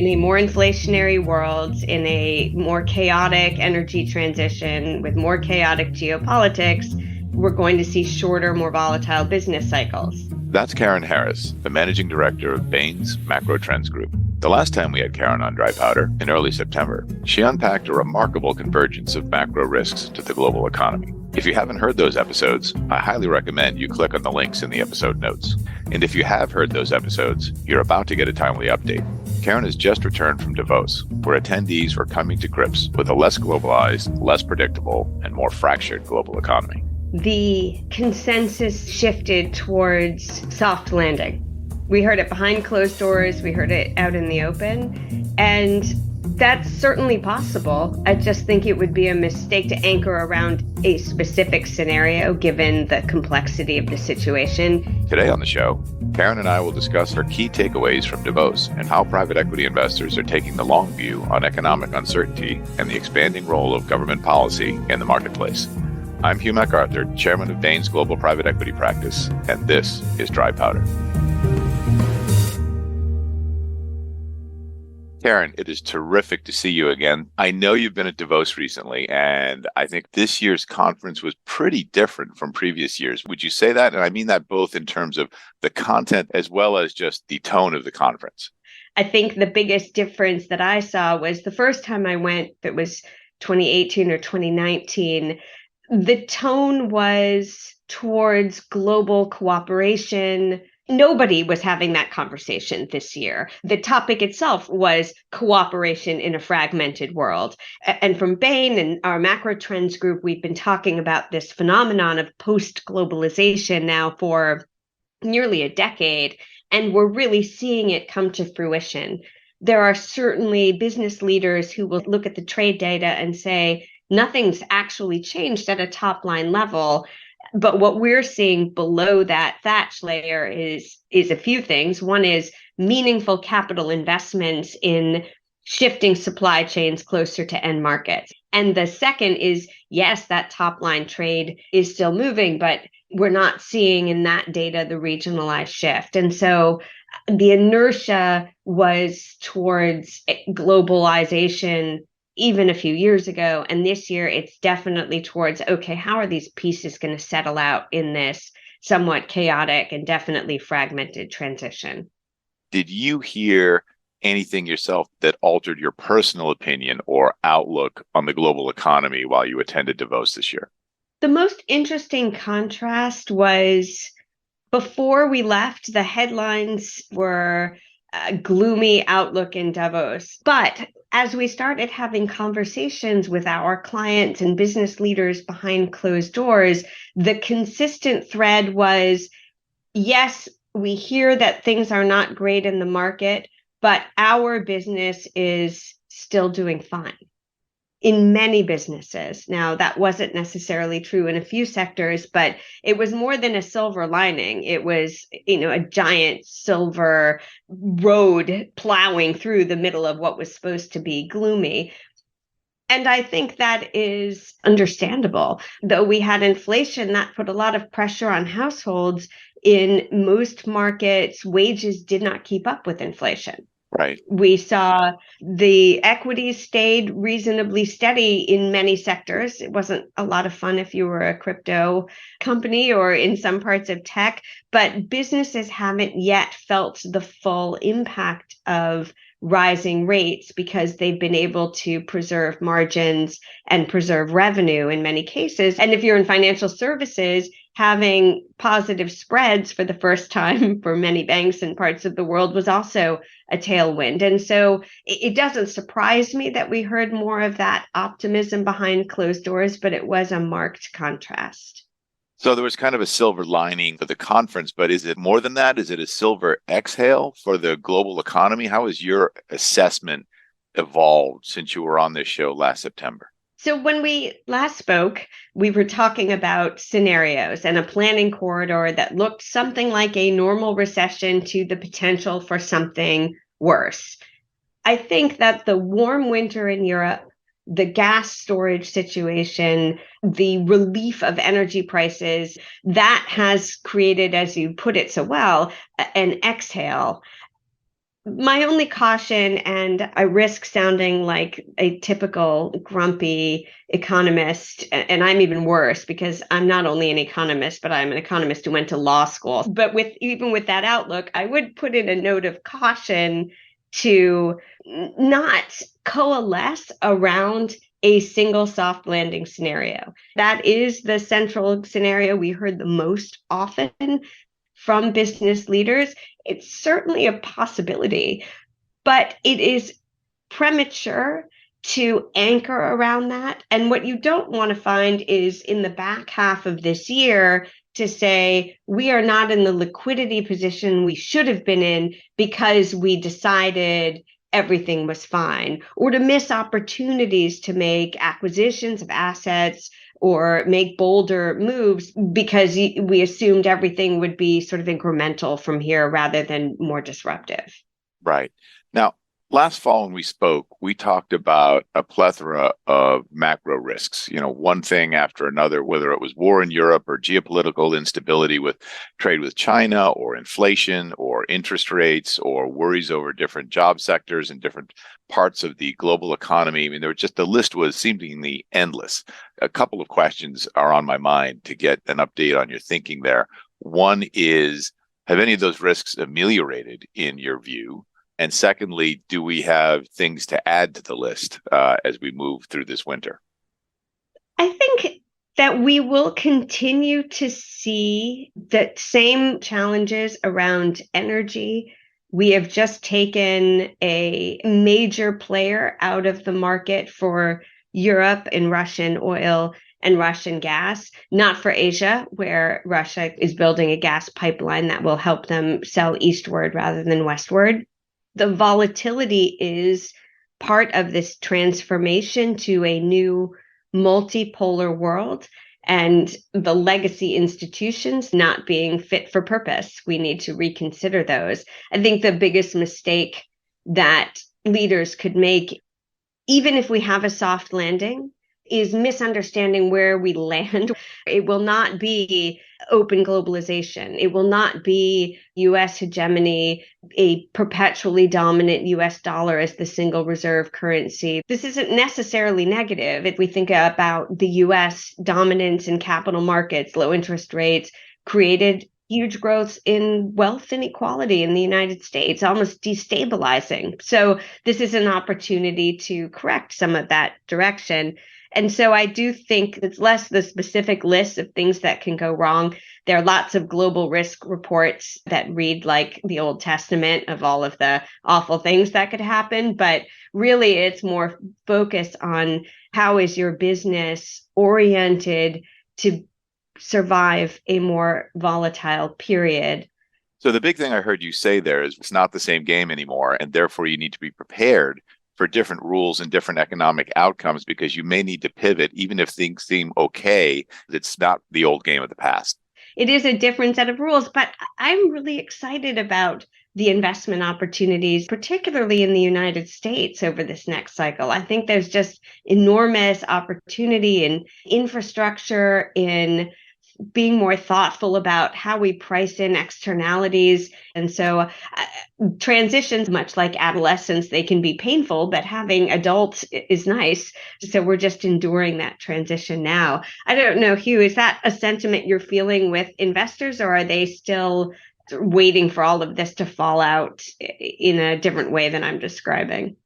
In a more inflationary world, in a more chaotic energy transition with more chaotic geopolitics, we're going to see shorter, more volatile business cycles. That's Karen Harris, the managing director of Bain's Macro Trends Group. The last time we had Karen on Dry Powder, in early September, she unpacked a remarkable convergence of macro risks to the global economy. If you haven't heard those episodes, I highly recommend you click on the links in the episode notes. And if you have heard those episodes, you're about to get a timely update. Karen has just returned from Davos, where attendees were coming to grips with a less globalized, less predictable, and more fractured global economy. The consensus shifted towards soft landing. We heard it behind closed doors, we heard it out in the open, and that's certainly possible. I just think it would be a mistake to anchor around a specific scenario given the complexity of the situation. Today on the show, Karen and I will discuss her key takeaways from Davos and how private equity investors are taking the long view on economic uncertainty and the expanding role of government policy in the marketplace. I'm Hugh MacArthur, chairman of Bain's Global Private Equity Practice, and this is Dry Powder. Karen, it is terrific to see you again. I know you've been at Davos recently, and I think this year's conference was pretty different from previous years. Would you say that? And I mean that both in terms of the content as well as just the tone of the conference. I think the biggest difference that I saw was the first time I went, it was 2018 or 2019, the tone was towards global cooperation. Nobody was having that conversation this year. The topic itself was cooperation in a fragmented world. And from Bain and our macro trends group, we've been talking about this phenomenon of post-globalization now for nearly a decade, and we're really seeing it come to fruition. There are certainly business leaders who will look at the trade data and say, nothing's actually changed at a top-line level. But what we're seeing below that thatch layer is a few things. One is meaningful capital investments in shifting supply chains closer to end markets. And the second is, yes, that top line trade is still moving, but we're not seeing in that data the regionalized shift. And so the inertia was towards globalization even a few years ago. And this year, it's definitely towards, okay, how are these pieces going to settle out in this somewhat chaotic and definitely fragmented transition? Did you hear anything yourself that altered your personal opinion or outlook on the global economy while you attended Davos this year? The most interesting contrast was before we left, the headlines were a gloomy outlook in Davos. But as we started having conversations with our clients and business leaders behind closed doors, the consistent thread was, yes, we hear that things are not great in the market, but our business is still doing fine. In many businesses. Now, that wasn't necessarily true in a few sectors, but it was more than a silver lining. It was, a giant silver road plowing through the middle of what was supposed to be gloomy. And I think that is understandable. Though we had inflation, that put a lot of pressure on households. In most markets, wages did not keep up with inflation. Right. We saw the equities stayed reasonably steady in many sectors. It wasn't a lot of fun if you were a crypto company or in some parts of tech, but businesses haven't yet felt the full impact of rising rates because they've been able to preserve margins and preserve revenue in many cases. And if you're in financial services, having positive spreads for the first time for many banks in parts of the world was also a tailwind. And so it doesn't surprise me that we heard more of that optimism behind closed doors, but it was a marked contrast. So there was kind of a silver lining for the conference, but is it more than that? Is it a silver exhale for the global economy? How has your assessment evolved since you were on this show last September? So when we last spoke, we were talking about scenarios and a planning corridor that looked something like a normal recession to the potential for something worse. I think that the warm winter in Europe, the gas storage situation, the relief of energy prices, that has created, as you put it so well, an exhale. My only caution, and I risk sounding like a typical grumpy economist, and I'm even worse because I'm not only an economist, but I'm an economist who went to law school. But with even with that outlook, I would put in a note of caution to not coalesce around a single soft landing scenario. That is the central scenario we heard the most often from business leaders. It's certainly a possibility, but it is premature to anchor around that. And what you don't want to find is in the back half of this year to say, we are not in the liquidity position we should have been in because we decided everything was fine, or to miss opportunities to make acquisitions of assets or make bolder moves because we assumed everything would be sort of incremental from here rather than more disruptive. Right. Now, last fall when we spoke, we talked about a plethora of macro risks, one thing after another, whether it was war in Europe or geopolitical instability with trade with China or inflation or interest rates or worries over different job sectors and different parts of the global economy. I mean, the list was seemingly endless. A couple of questions are on my mind to get an update on your thinking there. One is, have any of those risks ameliorated in your view? And secondly, do we have things to add to the list as we move through this winter? I think that we will continue to see the same challenges around energy. We have just taken a major player out of the market for Europe in Russian oil and Russian gas, not for Asia, where Russia is building a gas pipeline that will help them sell eastward rather than westward. The volatility is part of this transformation to a new multipolar world and the legacy institutions not being fit for purpose. We need to reconsider those. I think the biggest mistake that leaders could make, even if we have a soft landing, is misunderstanding where we land. It will not be open globalization. It will not be US hegemony, a perpetually dominant US dollar as the single reserve currency. This isn't necessarily negative. If we think about the US dominance in capital markets, low interest rates created huge growth in wealth inequality in the United States, almost destabilizing. So this is an opportunity to correct some of that direction. And so I do think it's less the specific list of things that can go wrong. There are lots of global risk reports that read like the Old Testament of all of the awful things that could happen. But really, it's more focused on how is your business oriented to survive a more volatile period. So the big thing I heard you say there is it's not the same game anymore, and therefore you need to be prepared for different rules and different economic outcomes because you may need to pivot even if things seem okay. It's not the old game of the past. It is a different set of rules, but I'm really excited about the investment opportunities, particularly in the United States over this next cycle. I think there's just enormous opportunity in infrastructure, in being more thoughtful about how we price in externalities. And so transitions, much like adolescence, they can be painful, but having adults is nice. So we're just enduring that transition now. I don't know, Hugh, is that a sentiment you're feeling with investors, or are they still waiting for all of this to fall out in a different way than I'm describing?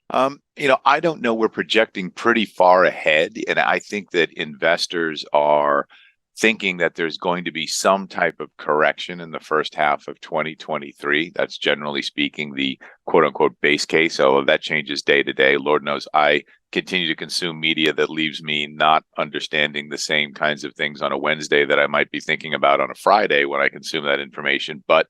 I don't know. We're projecting pretty far ahead, and I think that investors are thinking that there's going to be some type of correction in the first half of 2023. That's generally speaking the quote unquote base case. So that changes day to day. Lord knows I continue to consume media that leaves me not understanding the same kinds of things on a Wednesday that I might be thinking about on a Friday when I consume that information. But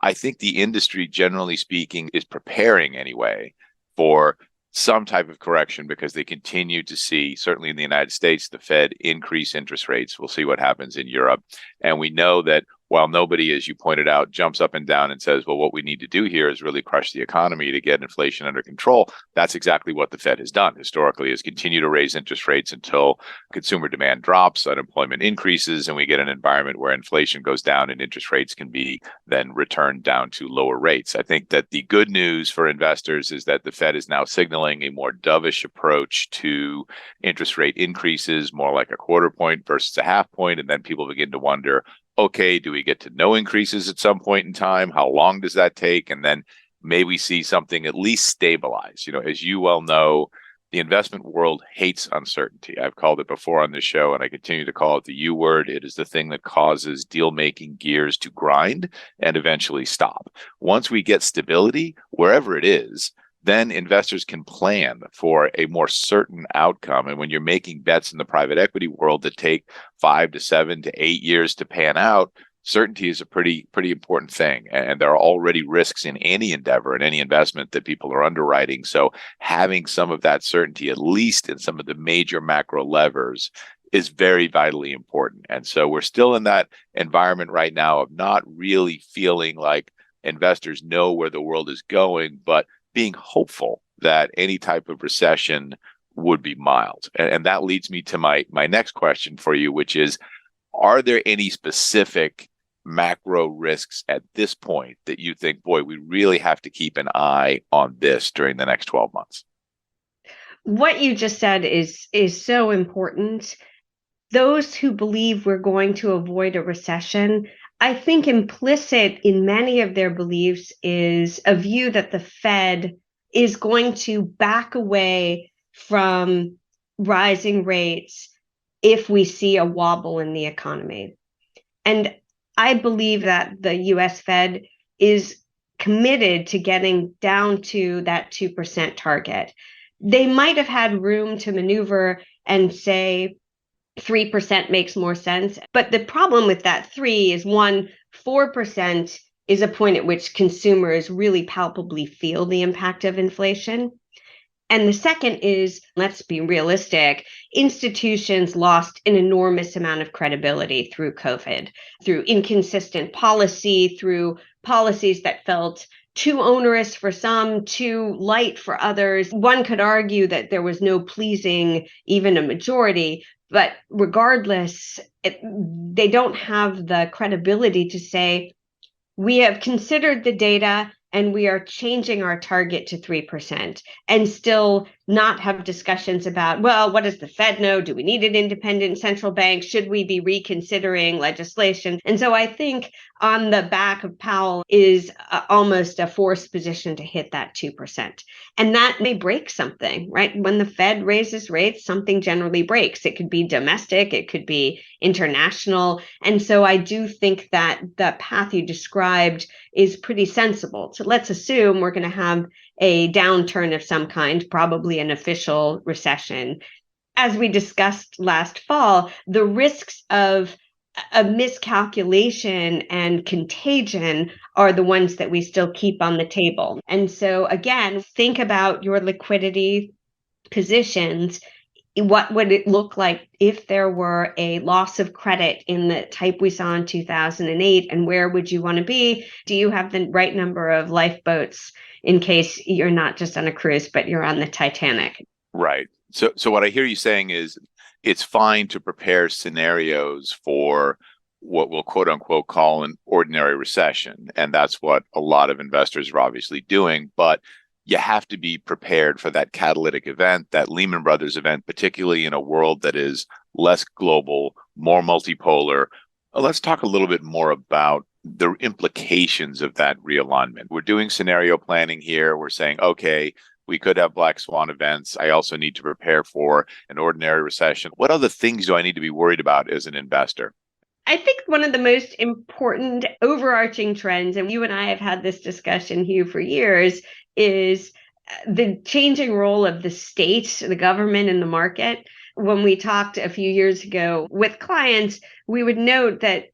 I think the industry, generally speaking, is preparing anyway for some type of correction because they continue to see, certainly in the United States, the Fed increase interest rates. We'll see what happens in Europe. And we know that while nobody, as you pointed out, jumps up and down and says, well, what we need to do here is really crush the economy to get inflation under control. That's exactly what the Fed has done historically, is continue to raise interest rates until consumer demand drops, unemployment increases, and we get an environment where inflation goes down and interest rates can be then returned down to lower rates. I think that the good news for investors is that the Fed is now signaling a more dovish approach to interest rate increases, more like a quarter point versus a half point. And then people begin to wonder, okay, do we get to no increases at some point in time? How long does that take? And then may we see something at least stabilize? As you well know, the investment world hates uncertainty. I've called it before on this show, and I continue to call it the U word. It is the thing that causes deal-making gears to grind and eventually stop. Once we get stability, wherever it is, then investors can plan for a more certain outcome. And when you're making bets in the private equity world that take 5 to 7 to 8 years to pan out, certainty is a pretty important thing. And there are already risks in any endeavor and any investment that people are underwriting. So having some of that certainty, at least in some of the major macro levers, is very vitally important. And so we're still in that environment right now of not really feeling like investors know where the world is going, but being hopeful that any type of recession would be mild. And that leads me to my next question for you, which is, are there any specific macro risks at this point that you think, boy, we really have to keep an eye on this during the next 12 months? What you just said is so important. Those who believe we're going to avoid a recession, I think implicit in many of their beliefs is a view that the Fed is going to back away from rising rates if we see a wobble in the economy. And I believe that the US Fed is committed to getting down to that 2% target. They might have had room to maneuver and say 3% makes more sense. But the problem with that 3 is 4% is a point at which consumers really palpably feel the impact of inflation. And the second is, let's be realistic, institutions lost an enormous amount of credibility through COVID, through inconsistent policy, through policies that felt too onerous for some, too light for others. One could argue that there was no pleasing even a majority, but regardless, they don't have the credibility to say, we have considered the data and we are changing our target to 3%, and still not have discussions about, well, what does the Fed know? Do we need an independent central bank? Should we be reconsidering legislation? And so I think on the back of Powell is almost a forced position to hit that 2%. And that may break something, right? When the Fed raises rates, something generally breaks. It could be domestic, it could be international. And so I do think that the path you described is pretty sensible. So let's assume we're going to have a downturn of some kind, probably an official recession. As we discussed last fall, the risks of a miscalculation and contagion are the ones that we still keep on the table. And so again, think about your liquidity positions. What would it look like if there were a loss of credit in the type we saw in 2008? And where would you want to be? Do you have the right number of lifeboats in case you're not just on a cruise, but you're on the Titanic? Right. So what I hear you saying is it's fine to prepare scenarios for what we'll quote unquote call an ordinary recession. And that's what a lot of investors are obviously doing. But you have to be prepared for that catalytic event, that Lehman Brothers event, particularly in a world that is less global, more multipolar. Let's talk a little bit more about the implications of that realignment. We're doing scenario planning here. We're saying, okay, we could have black swan events. I also need to prepare for an ordinary recession. What other things do I need to be worried about as an investor? I think one of the most important overarching trends, and you and I have had this discussion, Hugh, for years, is the changing role of the state, the government, and the market. When we talked a few years ago with clients, we would note that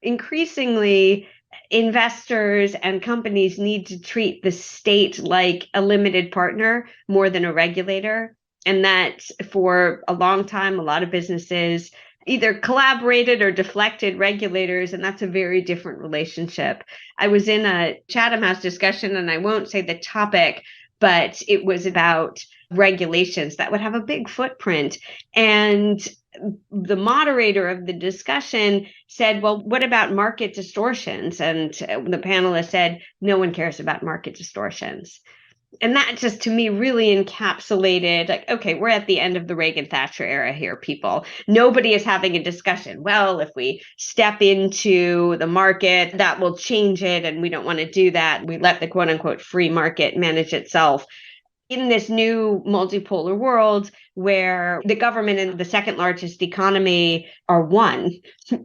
increasingly investors and companies need to treat the state like a limited partner more than a regulator. And that for a long time, a lot of businesses either collaborated or deflected regulators, and that's a very different relationship. I was in a Chatham House discussion, and I won't say the topic, but it was about regulations that would have a big footprint. And the moderator of the discussion said, well, what about market distortions? And the panelist said, no one cares about market distortions. And that just to me really encapsulated, like, okay, we're at the end of the Reagan Thatcher era here, people. Nobody is having a discussion. Well, if we step into the market, that will change it. And we don't want to do that. We let the quote unquote free market manage itself. In this new multipolar world where the government and the second largest economy are one,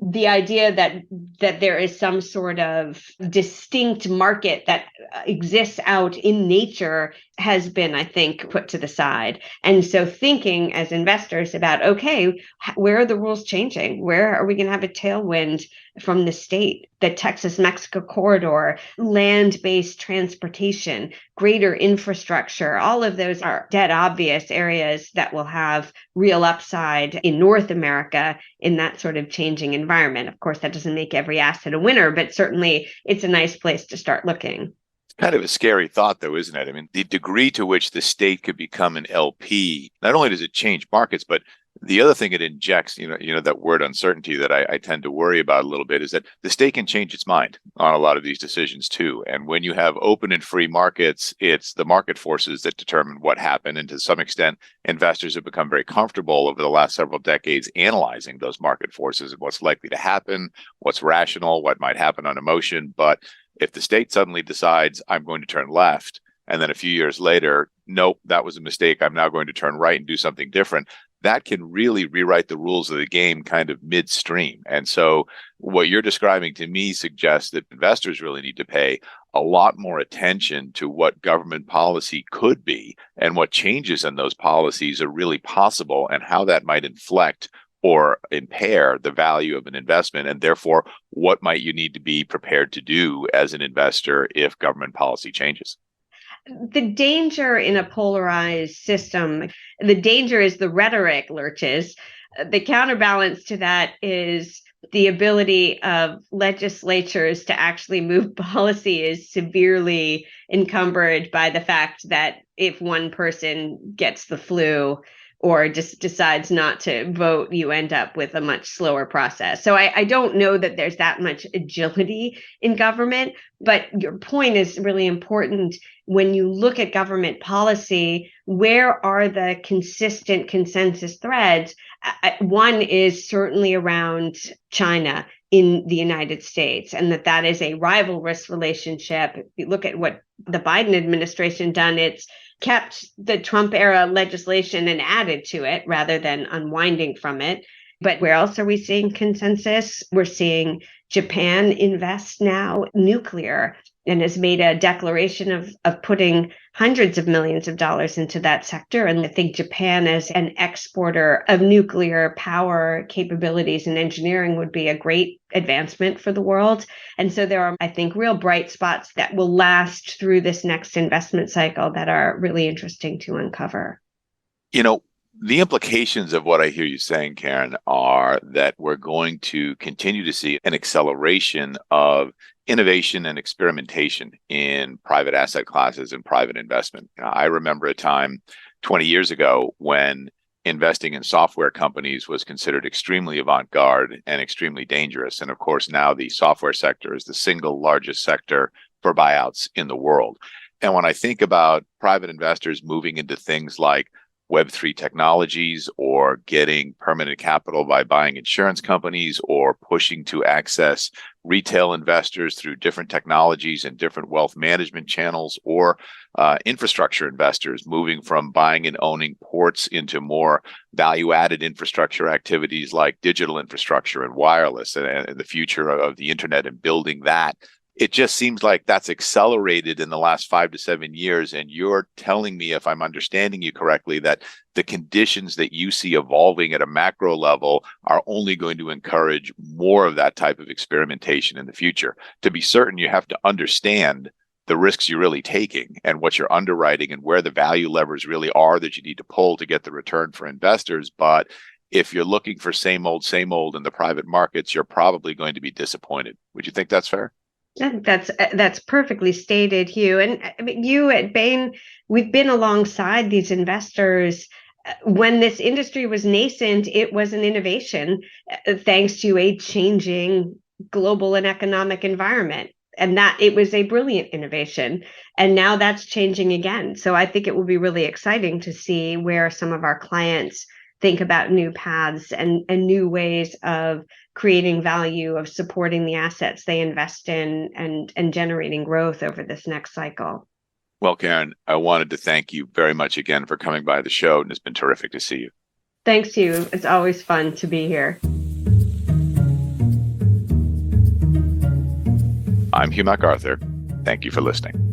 the idea that there is some sort of distinct market that exists out in nature has been, I think, put to the side. And so thinking as investors about, okay, where are the rules changing? Where are we going to have a tailwind from the state? The Texas-Mexico corridor, land-based transportation, greater infrastructure, all of those are dead obvious areas that will have real upside in North America in that sort of changing environment. Of course, that doesn't make every asset a winner, but certainly it's a nice place to start looking. It's kind of a scary thought, though, isn't it? I mean, the degree to which the state could become an LP, not only does it change markets, but the other thing it injects, that word uncertainty that I tend to worry about a little bit, is that the state can change its mind on a lot of these decisions too. And when you have open and free markets, it's the market forces that determine what happened. And to some extent, investors have become very comfortable over the last several decades analyzing those market forces and what's likely to happen, what's rational, what might happen on emotion. But if the state suddenly decides, I'm going to turn left, and then a few years later, nope, that was a mistake, I'm now going to turn right and do something different, that can really rewrite the rules of the game kind of midstream. And so what you're describing to me suggests that investors really need to pay a lot more attention to what government policy could be and what changes in those policies are really possible and how that might inflect or impair the value of an investment. And therefore, what might you need to be prepared to do as an investor if government policy changes? The danger in a polarized system, the danger is the rhetoric lurches. The counterbalance to that is the ability of legislatures to actually move policy is severely encumbered by the fact that if one person gets the flu or just decides not to vote, you end up with a much slower process. So I don't know that there's that much agility in government, but your point is really important. When you look at government policy, where are the consistent consensus threads? One is certainly around China in the United States, and that is a rivalrous relationship. If you look at what the Biden administration done, it's kept the Trump era legislation and added to it rather than unwinding from it. But where else are we seeing consensus? We're seeing Japan invest now nuclear and has made a declaration of putting hundreds of millions of dollars into that sector. And I think Japan as an exporter of nuclear power capabilities and engineering would be a great advancement for the world. And so there are, I think, real bright spots that will last through this next investment cycle that are really interesting to uncover. The implications of what I hear you saying, Karen, are that we're going to continue to see an acceleration of innovation and experimentation in private asset classes and private investment. I remember a time 20 years ago when investing in software companies was considered extremely avant-garde and extremely dangerous. And of course, now the software sector is the single largest sector for buyouts in the world. And when I think about private investors moving into things like Web3 technologies or getting permanent capital by buying insurance companies or pushing to access retail investors through different technologies and different wealth management channels, or infrastructure investors moving from buying and owning ports into more value-added infrastructure activities like digital infrastructure and wireless and the future of the internet and building that. It just seems like that's accelerated in the last 5 to 7 years. And you're telling me, if I'm understanding you correctly, that the conditions that you see evolving at a macro level are only going to encourage more of that type of experimentation in the future. To be certain, you have to understand the risks you're really taking and what you're underwriting and where the value levers really are that you need to pull to get the return for investors. But if you're looking for same old in the private markets, you're probably going to be disappointed. Would you think that's fair? That's perfectly stated, Hugh. And I mean, you at Bain, we've been alongside these investors. When this industry was nascent, it was an innovation thanks to a changing global and economic environment. And that it was a brilliant innovation. And now that's changing again. So I think it will be really exciting to see where some of our clients think about new paths and new ways of creating value, of supporting the assets they invest in, and generating growth over this next cycle. Well, Karen, I wanted to thank you very much again for coming by the show, and it's been terrific to see you. Thanks, Hugh. It's always fun to be here. I'm Hugh MacArthur. Thank you for listening.